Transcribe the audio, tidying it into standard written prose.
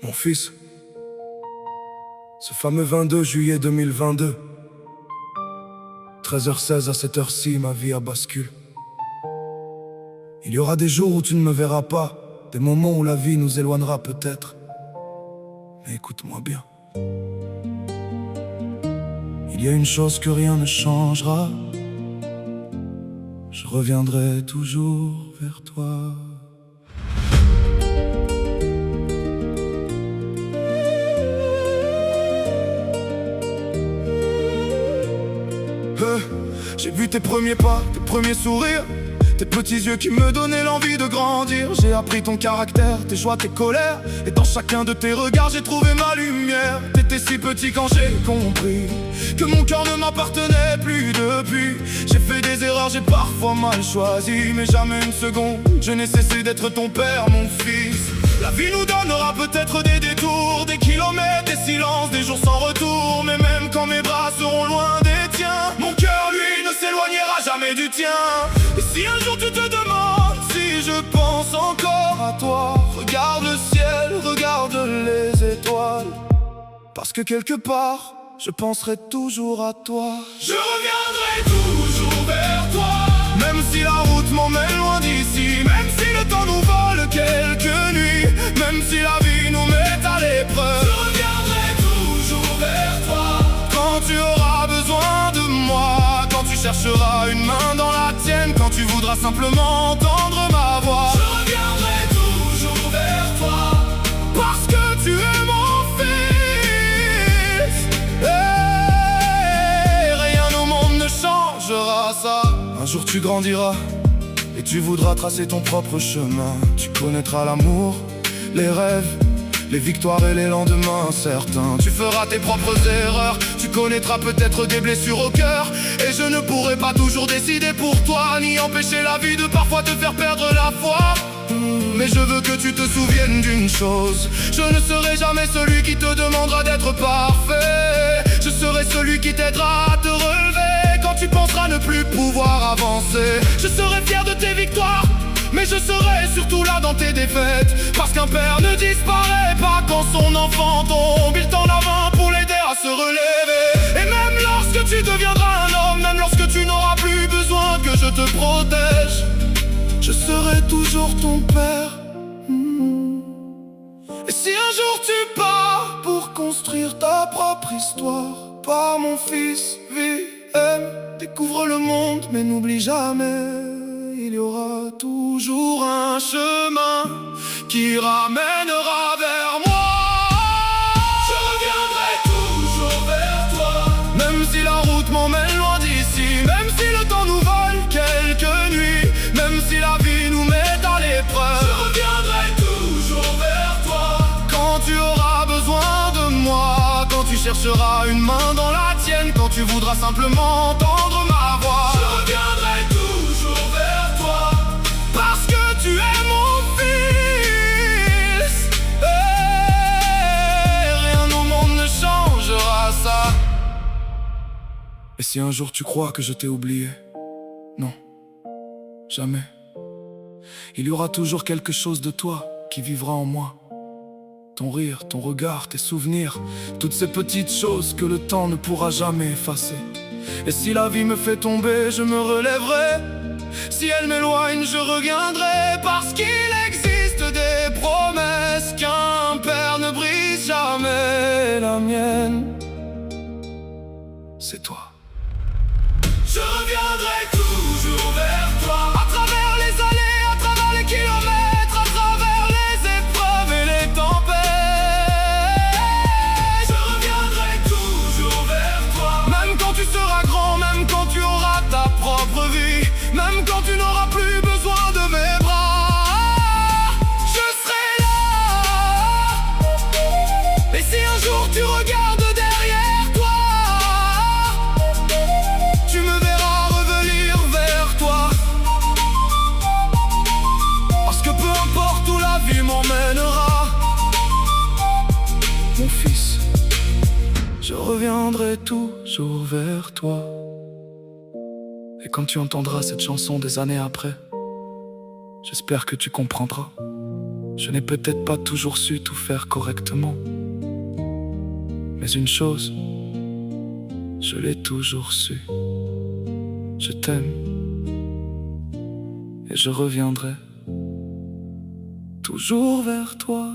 Mon fils, ce fameux 22 juillet 2022, 13h16 à cette heure-ci, ma vie a basculé. Il y aura des jours où tu ne me verras pas, des moments où la vie nous éloignera peut-être. Mais écoute-moi bien. Il y a une chose que rien ne changera. Je reviendrai toujours vers toi. J'ai vu tes premiers pas, tes premiers sourires, tes petits yeux qui me donnaient l'envie de grandir. J'ai appris ton caractère, tes joies, tes colères, et dans chacun de tes regards j'ai trouvé ma lumière. T'étais si petit quand j'ai compris que mon cœur ne m'appartenait plus depuis. J'ai fait des erreurs, j'ai parfois mal choisi, mais jamais une seconde je n'ai cessé d'être ton père, mon fils. La vie nous donnera peut-être des détours, des kilomètres, des silences, des jours sans retour. Mais même quand mes bras seront loin des tiens, mon cœur lui ne s'éloignera jamais du tien. Et si un jour tu te demandes si je pense encore à toi, regarde le ciel, regarde les étoiles, parce que quelque part je penserai toujours à toi. Je reviendrai toujours vers toi, même si la route m'emmène loin d'ici, même si le temps nous vole quelques nuits, même si la vie nous met à l'épreuve. Je reviendrai toujours vers toi, quand tu auras besoin de moi, quand tu chercheras une main dans la tienne, quand tu voudras simplement entendre ma voix. Je reviendrai toujours vers toi, parce que tu es mon fils. Et rien au monde ne changera ça. Un jour tu grandiras et tu voudras tracer ton propre chemin. Tu connaîtras l'amour, les rêves, les victoires et les lendemains incertains. Tu feras tes propres erreurs, tu connaîtras peut-être des blessures au cœur. Et je ne pourrai pas toujours décider pour toi, ni empêcher la vie de parfois te faire perdre la foi. Mais je veux que tu te souviennes d'une chose: je ne serai jamais celui qui te demandera d'être parfait. Je serai celui qui t'aidera à te relever quand tu penseras ne plus pouvoir avancer. Je serai fier de tes victoires, mais je serai surtout là dans tes défaites, parce qu'un père ne disparaît pas quand son enfant tombe. Il tend la main pour l'aider à se relever. Et même lorsque tu deviendras un homme, même lorsque tu n'auras plus besoin que je te protège, je serai toujours ton père. Et si un jour tu pars pour construire ta propre histoire, pars mon fils, vis, aime, découvre le monde, mais n'oublie jamais, il y aura toujours un chemin qui ramènera vers moi. Je reviendrai toujours vers toi, même si la route m'emmène loin d'ici, même si le temps nous vole quelques nuits, même si la vie nous met à l'épreuve. Je reviendrai toujours vers toi, quand tu auras besoin de moi, quand tu chercheras une main dans la tienne, quand tu voudras simplement entendre ma voix. Je reviendrai toujours vers toi, parce que tu es mon fils. Et rien au monde ne changera ça. Et si un jour tu crois que je t'ai oublié, non, jamais. Il y aura toujours quelque chose de toi qui vivra en moi. Ton rire, ton regard, tes souvenirs, toutes ces petites choses que le temps ne pourra jamais effacer. Et si la vie me fait tomber, je me relèverai. Si elle m'éloigne, je reviendrai, parce qu'il existe des promesses qu'un père ne brise jamais. La mienne, c'est toi. Je reviendrai toujours vers toi, à travers les allées, à travers les kilomètres, à travers les épreuves et les tempêtes. Je reviendrai toujours vers toi, même quand tu seras grand, même quand tu auras ta propre vie, même quand tu n'auras plus besoin de mes bras. Je serai là. Et si un jour tu regardes derrière toi, tu me verras revenir vers toi, parce que peu importe où la vie m'emmènera, mon fils, je reviendrai toujours vers toi. Et quand tu entendras cette chanson des années après, j'espère que tu comprendras Je n'ai peut-être pas toujours su tout faire correctement, mais une chose, je l'ai toujours su. Je t'aime et je reviendrai toujours vers toi.